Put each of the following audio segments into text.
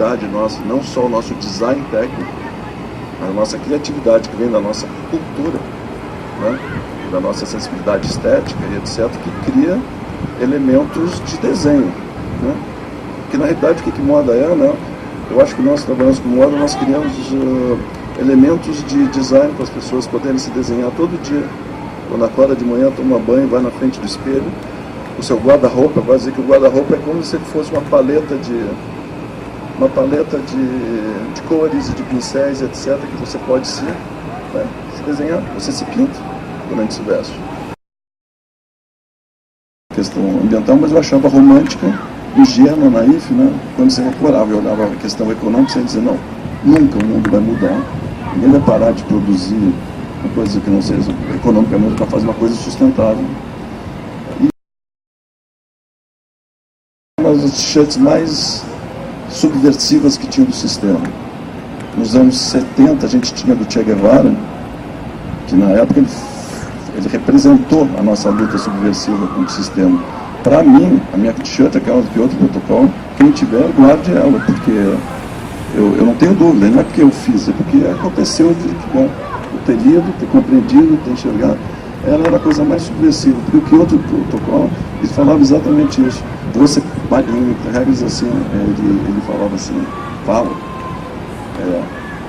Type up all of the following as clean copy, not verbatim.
criatividade nossa, não só o nosso design técnico, mas a nossa criatividade que vem da nossa cultura, né? Da nossa sensibilidade estética e etc., que cria elementos de desenho, né? Que na realidade o que moda é, né? Eu acho que nós trabalhamos com moda, nós criamos elementos de design para as pessoas poderem se desenhar todo dia. Quando acorda de manhã, toma banho, vai na frente do espelho, o seu guarda-roupa, vai dizer que o guarda-roupa é como se fosse uma paleta de cores e de pincéis, etc., que você pode se desenhar, você se pinta durante se veste. Questão ambiental, mas eu achava romântica, ingênua, naif, né? Quando você recorava e olhava a questão econômica, você ia dizer, não, nunca o mundo vai mudar, ninguém vai parar de produzir uma coisa que não seja economicamente para fazer uma coisa sustentável. E uma das t-shirts mais subversivas que tinha do sistema. Nos anos 70 a gente tinha do Che Guevara, que na época ele representou a nossa luta subversiva contra o sistema. Para mim, a minha t-shirt, aquela do Kyoto Protocol, quem tiver, guarde ela, porque eu não tenho dúvida, não é porque eu fiz, é porque aconteceu de bom, eu ter lido, ter compreendido, ter enxergado. Ela era a coisa mais subversiva, porque o Kyoto Protocol, ele falava exatamente isso. Você, em regras assim, ele falava assim,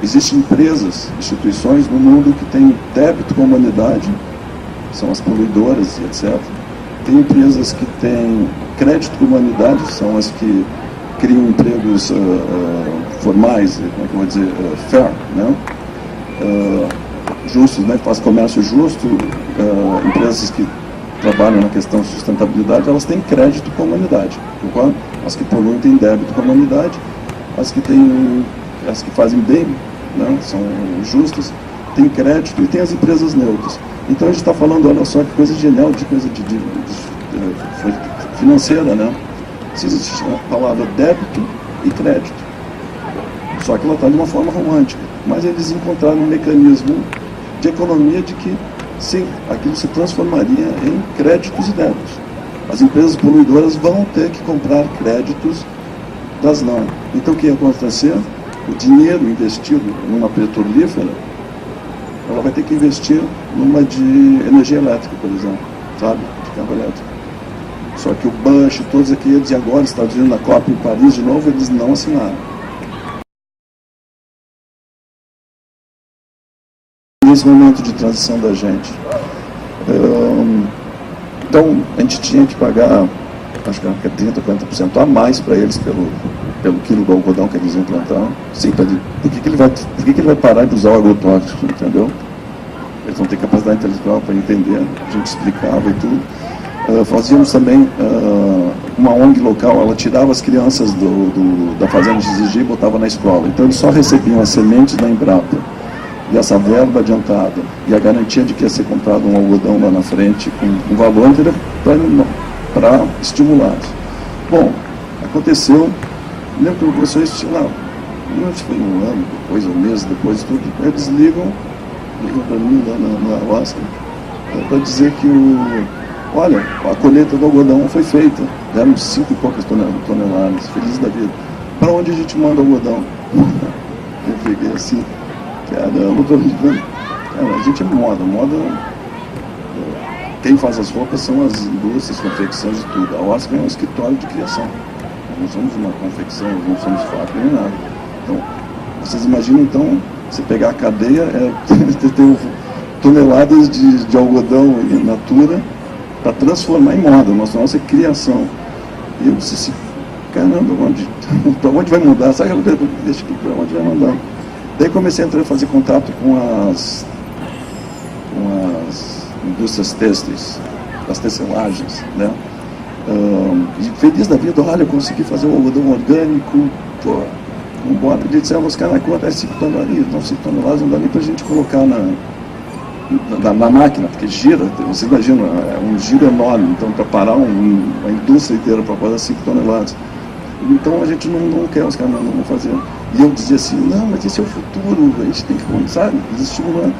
existem empresas, instituições no mundo que têm débito com a humanidade, são as poluidoras e etc. Tem empresas que têm crédito com a humanidade, são as que criam empregos formais, como é que eu vou dizer, fair, né? Justos, né? Faz comércio justo, empresas que trabalham na questão de sustentabilidade, elas têm crédito com a humanidade. Concordo? As que poluem têm débito com a humanidade, as que fazem bem, né? São justas, têm crédito, e tem as empresas neutras. Então a gente está falando, olha só que coisa genial, de coisa financeira, né? Existe a palavra débito e crédito. Só que ela está de uma forma romântica. Mas eles encontraram um mecanismo de economia de que, sim, aquilo se transformaria em créditos e débitos. As empresas poluidoras vão ter que comprar créditos das não. Então o que ia acontecer? O dinheiro investido numa petrolífera, ela vai ter que investir numa de energia elétrica, por exemplo, sabe? De carro elétrico. Só que o Bush, todos aqueles, e agora Estados Unidos na Copa em Paris de novo, eles não assinaram. Nesse momento de transição da gente. Então, a gente tinha que pagar, acho que era 30%, 40% a mais para eles pelo quilo do algodão que eles iam plantar. Sim, por que ele vai parar de usar o agrotóxico, entendeu? Eles vão ter capacidade intelectual para entender, a gente explicava e tudo. Fazíamos também uma ONG local, ela tirava as crianças da fazenda de Zigi e botava na escola. Então eles só recebiam as sementes da Embrapa e essa verba adiantada e a garantia de que ia ser comprado um algodão lá na frente com um valor para estimular. Bom, aconteceu, lembro que o professor lá, não foi um ano depois, um mês depois, tudo, eles ligam para mim lá na Oscar para dizer que olha, a colheita do algodão foi feita, deram 5 e poucas toneladas, feliz da vida. Para onde a gente manda o algodão? Eu peguei assim, caramba, cara, a gente é moda, quem faz as roupas são as indústrias, confecções e tudo. A Oscar é um escritório de criação, nós não somos uma confecção, nós não somos fábrica nem nada. Então, vocês imaginam então, você pegar a cadeia, ter toneladas de algodão in natura, para transformar em moda, nossa criação. E eu disse assim, caramba, para onde vai mudar? Sabe aquela coisa, deixa aqui, para onde vai mandar? Daí comecei a fazer contato com as indústrias têxteis, as tecelagens, né? E feliz da vida, olha, eu consegui fazer um algodão orgânico, pô, um bom. Ele disse, os caras contam 5 toneladas, não 5 toneladas, não dá nem para a gente colocar na máquina, porque gira, você imagina, é um giro enorme, então para parar uma indústria inteira para fazer 5 toneladas. Então a gente não quer, os caras não vão fazer. E eu dizia assim, não, mas esse é o futuro, a gente tem que começar, eles estimulam.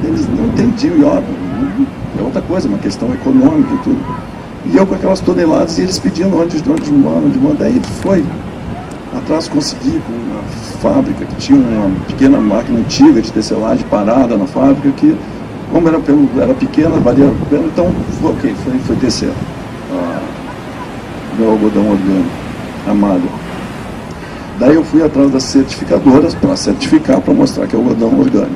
Eles não entendiam, e óbvio, é outra coisa, uma questão econômica e tudo. E eu com aquelas toneladas, e eles pedindo onde manda, aí foi. Atrás consegui, com uma fábrica que tinha uma pequena máquina antiga de tecelagem parada na fábrica, que, como era pequena, valia, então, ok, foi tecer meu algodão orgânico, a malha. Daí eu fui atrás das certificadoras para certificar, para mostrar que é algodão orgânico.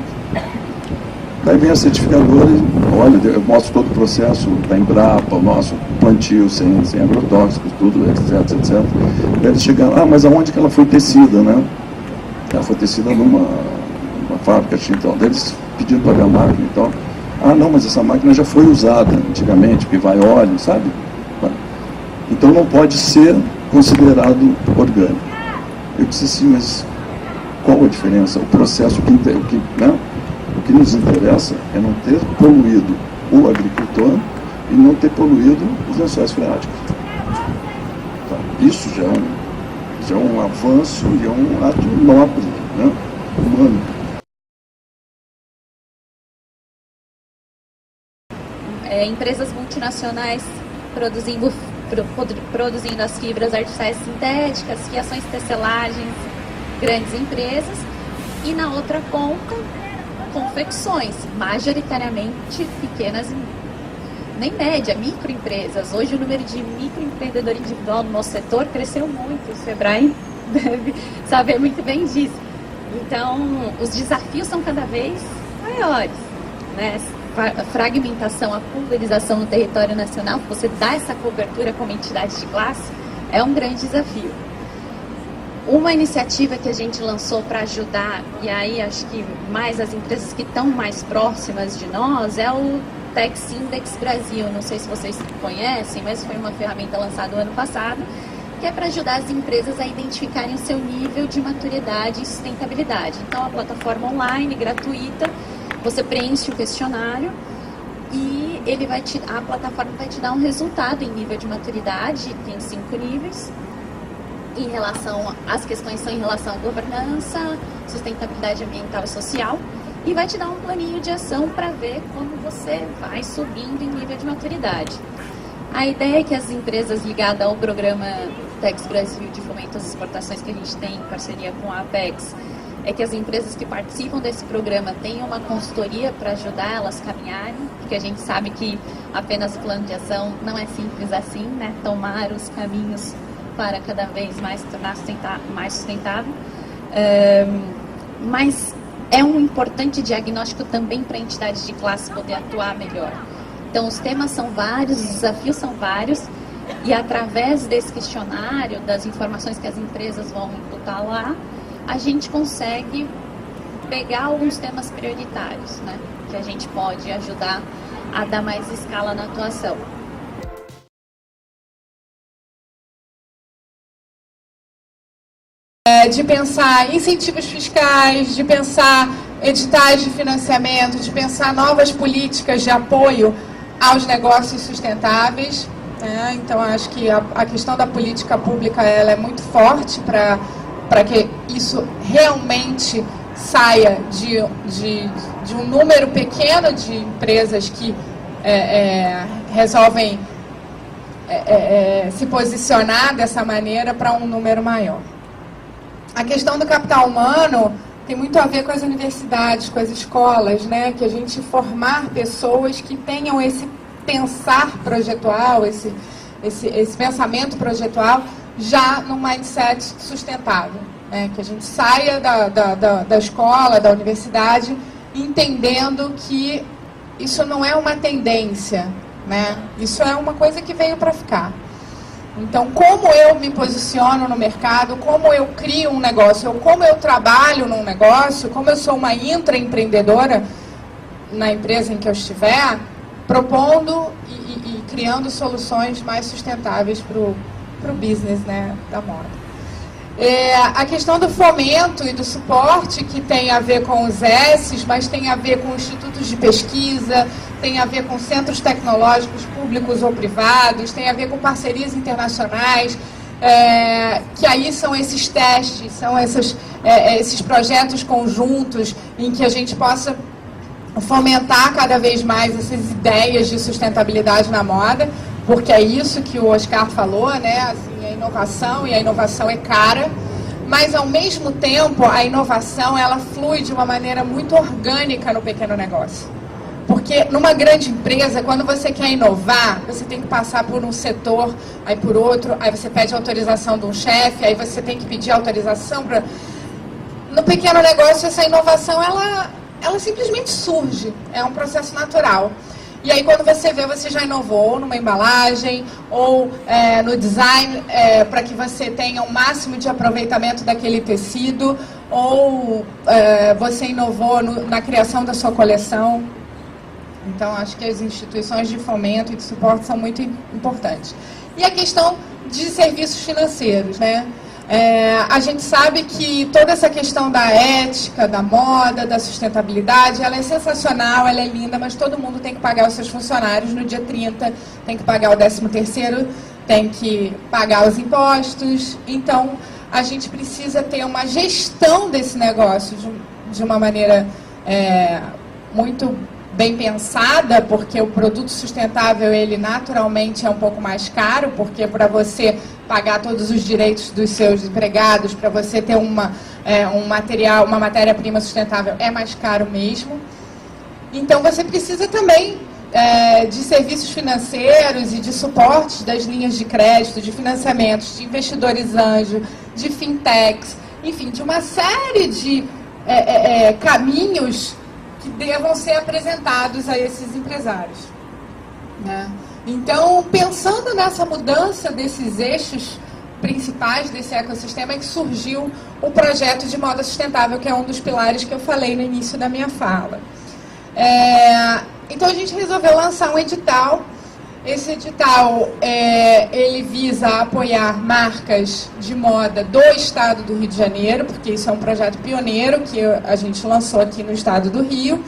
Daí vem a certificadora e, olha, eu mostro todo o processo da Embrapa, o nosso plantio sem agrotóxicos, tudo, etc, etc. Daí eles chegaram, mas aonde que ela foi tecida, né? Ela foi tecida numa fábrica, então. Daí eles pediram para ver a máquina e tal. Não, mas essa máquina já foi usada antigamente, porque vai óleo, sabe? Então não pode ser considerado orgânico. Eu disse assim, mas qual a diferença? O processo o que nos interessa é não ter poluído o agricultor e não ter poluído os lençóis freáticos. Tá? Isso já é um avanço e é um ato nobre, né? Humano. Empresas multinacionais produzindo as fibras artificiais sintéticas, fiações, tecelagens, grandes empresas, e na outra ponta, confecções, majoritariamente pequenas, nem média, microempresas. Hoje o número de microempreendedor individual no nosso setor cresceu muito, o Sebrae deve saber muito bem disso. Então, os desafios são cada vez maiores, né? A fragmentação, a pulverização no território nacional, você dá essa cobertura como entidade de classe, é um grande desafio. Uma iniciativa que a gente lançou para ajudar, e aí acho que mais as empresas que estão mais próximas de nós, é o Tex Index Brasil. Não sei se vocês conhecem, mas foi uma ferramenta lançada no ano passado, que é para ajudar as empresas a identificarem o seu nível de maturidade e sustentabilidade. Então, a plataforma online, gratuita, você preenche o questionário e a plataforma vai te dar um resultado em nível de maturidade, tem 5 níveis. As questões são em relação à governança, sustentabilidade ambiental e social, e vai te dar um planinho de ação para ver como você vai subindo em nível de maturidade. A ideia é que as empresas ligadas ao programa Tex Brasil de fomento às exportações que a gente tem em parceria com a Apex, é que as empresas que participam desse programa tenham uma consultoria para ajudar elas a caminharem, porque a gente sabe que apenas plano de ação não é simples assim, né? Tomar os caminhos para cada vez mais tornar mais sustentável. Mas é um importante diagnóstico também para a entidade de classe poder atuar melhor. Então, os temas são vários, os desafios são vários, e através desse questionário, das informações que as empresas vão imputar lá, a gente consegue pegar alguns temas prioritários, né, que a gente pode ajudar a dar mais escala na atuação. De pensar incentivos fiscais, de pensar editais de financiamento, de pensar novas políticas de apoio aos negócios sustentáveis. Né? Então, acho que a questão da política pública ela é muito forte para que isso realmente saia de um número pequeno de empresas que resolvem se posicionar dessa maneira para um número maior. A questão do capital humano tem muito a ver com as universidades, com as escolas, né? Que a gente formar pessoas que tenham esse pensar projetual, esse pensamento projetual já num mindset sustentável, né? Que a gente saia da escola, da universidade, entendendo que isso não é uma tendência, né? Isso é uma coisa que veio para ficar. Então, como eu me posiciono no mercado, como eu crio um negócio, como eu trabalho num negócio, como eu sou uma intraempreendedora na empresa em que eu estiver, propondo e criando soluções mais sustentáveis para o business, né, da moda. A questão do fomento e do suporte, que tem a ver com os S's, mas tem a ver com institutos de pesquisa, tem a ver com centros tecnológicos públicos ou privados, tem a ver com parcerias internacionais, que aí são esses testes, são esses projetos conjuntos em que a gente possa fomentar cada vez mais essas ideias de sustentabilidade na moda, porque é isso que o Oscar falou, né? Assim, a inovação é cara, mas ao mesmo tempo a inovação ela flui de uma maneira muito orgânica no pequeno negócio. Porque numa grande empresa, quando você quer inovar, você tem que passar por um setor, aí por outro, aí você pede autorização de um chefe, aí você tem que pedir autorização para... No pequeno negócio, essa inovação, ela simplesmente surge, é um processo natural. E aí, quando você vê, você já inovou numa embalagem ou no design para que você tenha o máximo de aproveitamento daquele tecido, ou você inovou na criação da sua coleção. Então, acho que as instituições de fomento e de suporte são muito importantes. E a questão de serviços financeiros, né? A gente sabe que toda essa questão da ética, da moda, da sustentabilidade, ela é sensacional, ela é linda, mas todo mundo tem que pagar os seus funcionários no dia 30, tem que pagar o 13º, tem que pagar os impostos. Então, a gente precisa ter uma gestão desse negócio de uma maneira muito bem pensada, porque o produto sustentável, ele naturalmente é um pouco mais caro, porque para você pagar todos os direitos dos seus empregados, para você ter uma matéria-prima sustentável, é mais caro mesmo. Então, você precisa também de serviços financeiros e de suportes das linhas de crédito, de financiamentos, de investidores anjo, de fintechs, enfim, de uma série de caminhos que devam ser apresentados a esses empresários, né? Então, pensando nessa mudança desses eixos principais desse ecossistema, é que surgiu o projeto de moda sustentável, que é um dos pilares que eu falei no início da minha fala. Então, a gente resolveu lançar um edital. Esse edital, ele visa apoiar marcas de moda do estado do Rio de Janeiro, porque isso é um projeto pioneiro que a gente lançou aqui no estado do Rio.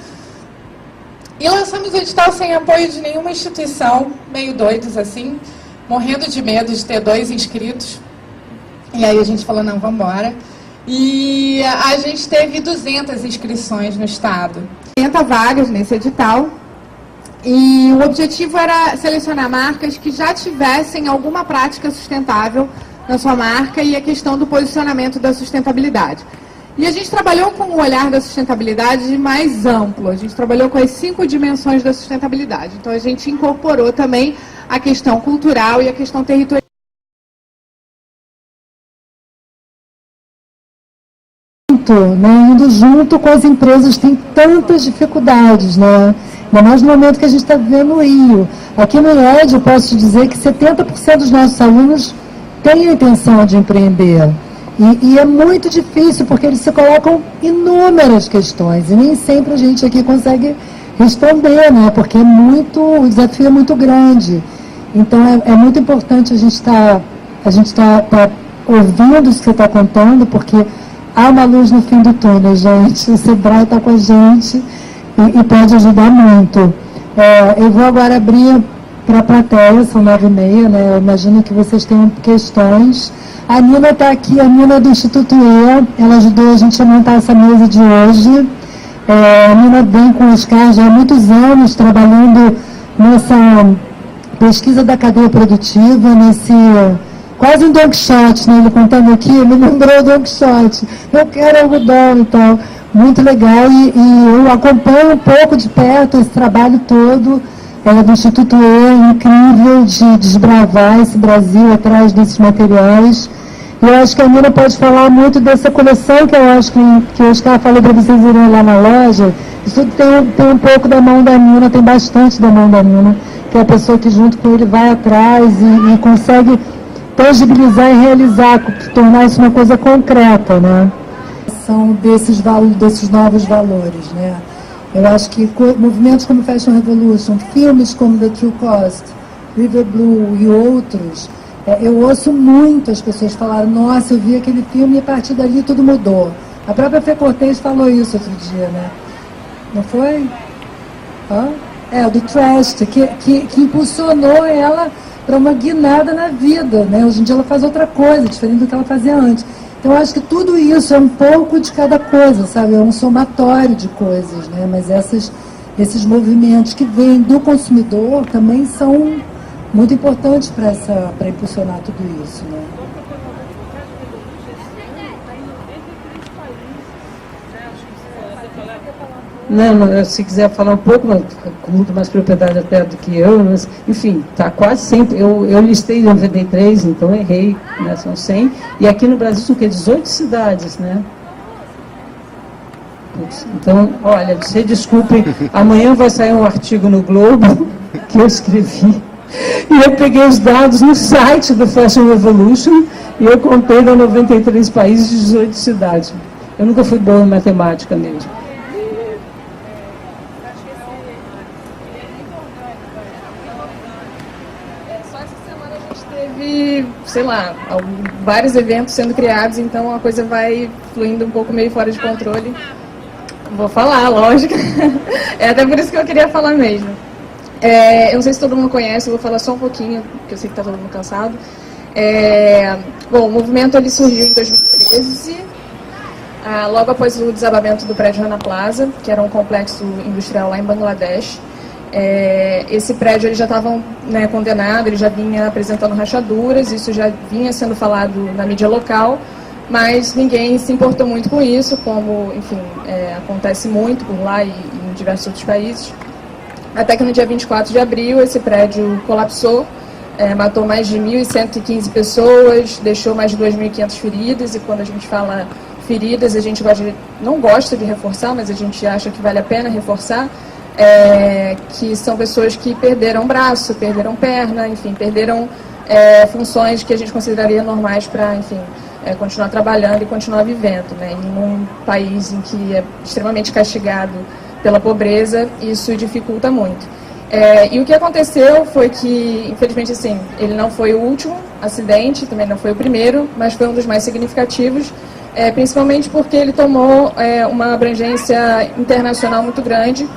E lançamos o edital sem apoio de nenhuma instituição, meio doidos assim, morrendo de medo de ter 2 inscritos. E aí a gente falou, não, vamos embora. E a gente teve 200 inscrições no estado. 80 vagas nesse edital. E o objetivo era selecionar marcas que já tivessem alguma prática sustentável na sua marca e a questão do posicionamento da sustentabilidade. E a gente trabalhou com o olhar da sustentabilidade mais amplo. A gente trabalhou com as 5 dimensões da sustentabilidade. Então, a gente incorporou também a questão cultural e a questão territorial. Indo junto com as empresas, tem tantas dificuldades, né? Ainda mais no momento que a gente está vivendo no Rio. Aqui no IED, eu posso te dizer que 70% dos nossos alunos têm a intenção de empreender. E é muito difícil, porque eles se colocam inúmeras questões, e nem sempre a gente aqui consegue responder, né? Porque o desafio é muito grande. Então, é muito importante a gente tá ouvindo isso que você está contando, porque há uma luz no fim do túnel, gente. O Sebrae está com a gente e pode ajudar muito. Eu vou agora abrir para a plateia, são 9h30, né? Eu imagino que vocês tenham questões. A Nina está aqui, a Nina do Instituto E, ela ajudou a gente a montar essa mesa de hoje. A Nina vem com o Oscar já há muitos anos trabalhando nessa pesquisa da cadeia produtiva, quase um Don Quixote, né? Ele contando aqui, me lembrou do Don Quixote. Eu quero algodão e tal. Muito legal, e eu acompanho um pouco de perto esse trabalho todo do Instituto E, incrível de desbravar esse Brasil atrás desses materiais. E eu acho que a Nina pode falar muito dessa coleção, que eu acho que o Oscar falou para vocês irem lá na loja. Isso tudo tem um pouco da mão da Nina, tem bastante da mão da Nina, que é a pessoa que junto com ele vai atrás e consegue tangibilizar e realizar, tornar isso uma coisa concreta, né? São desses novos valores, né? Eu acho que movimentos como Fashion Revolution, filmes como The True Cost, River Blue e outros, eu ouço muito as pessoas falarem, nossa, eu vi aquele filme e a partir dali tudo mudou. A própria Fê Cortez falou isso outro dia, né? Não foi? O do Trust, que impulsionou ela para uma guinada na vida, né? Hoje em dia ela faz outra coisa, diferente do que ela fazia antes. Então, eu acho que tudo isso é um pouco de cada coisa, sabe? É um somatório de coisas, né? Mas esses movimentos que vêm do consumidor também são muito importantes para impulsionar tudo isso, né? Não, se quiser falar um pouco, mas com muito mais propriedade até do que eu, mas, enfim, está quase sempre. Eu listei 93, então errei, né, são 100. E aqui no Brasil são o quê? 18 cidades, né? Então, olha, você desculpe, amanhã vai sair um artigo no Globo que eu escrevi. E eu peguei os dados no site do Fashion Revolution e eu contei da 93 países e 18 cidades. Eu nunca fui boa em matemática mesmo. Só essa semana a gente teve, sei lá, vários eventos sendo criados, então a coisa vai fluindo um pouco meio fora de controle. Vou falar, lógico. É até por isso que eu queria falar mesmo. Eu não sei se todo mundo conhece, eu vou falar só um pouquinho, porque eu sei que está todo mundo cansado. Bom, o movimento ele surgiu em 2013, logo após o desabamento do prédio Rana Plaza, que era um complexo industrial lá em Bangladesh. Esse prédio ele já estava, né, condenado, ele já vinha apresentando rachaduras, isso já vinha sendo falado na mídia local, mas ninguém se importou muito com isso, como, enfim, acontece muito por lá e em diversos outros países. Até que no dia 24 de abril esse prédio colapsou, matou mais de 1.115 pessoas, deixou mais de 2.500 feridas, e quando a gente fala feridas, a gente não gosta de reforçar, mas a gente acha que vale a pena reforçar, que são pessoas que perderam braço, perderam perna, enfim, perderam funções que a gente consideraria normais para, enfim, continuar trabalhando e continuar vivendo, né? E num país em que é extremamente castigado pela pobreza, isso dificulta muito. E o que aconteceu foi que, infelizmente, assim, ele não foi o último acidente, também não foi o primeiro, mas foi um dos mais significativos, principalmente porque ele tomou uma abrangência internacional muito grande.